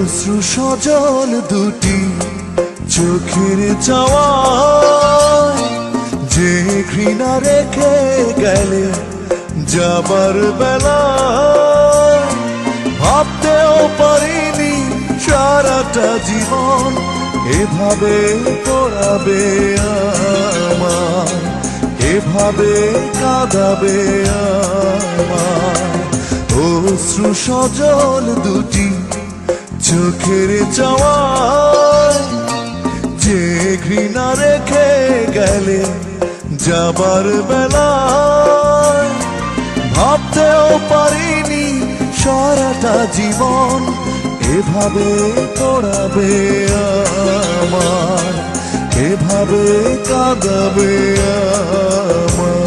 অশ্রু সজল দুটি চোখের চাওয়া, যে ঘৃণা রেখে গেলে যাবার বেলা, ভাবতেও পারিনি সারাটা জীবন এভাবে পড়াবে আমার, এভাবে কাঁদাবে আমার। অশ্রু সজল দুটি চোখের চাওয়া, যে ঘৃণা রেখে গেলে যাবার বেলা, ভাবতেও পারিনি সারাটা জীবন এভাবে পড়াবে আমার, এভাবে কাঁদাবে আমার।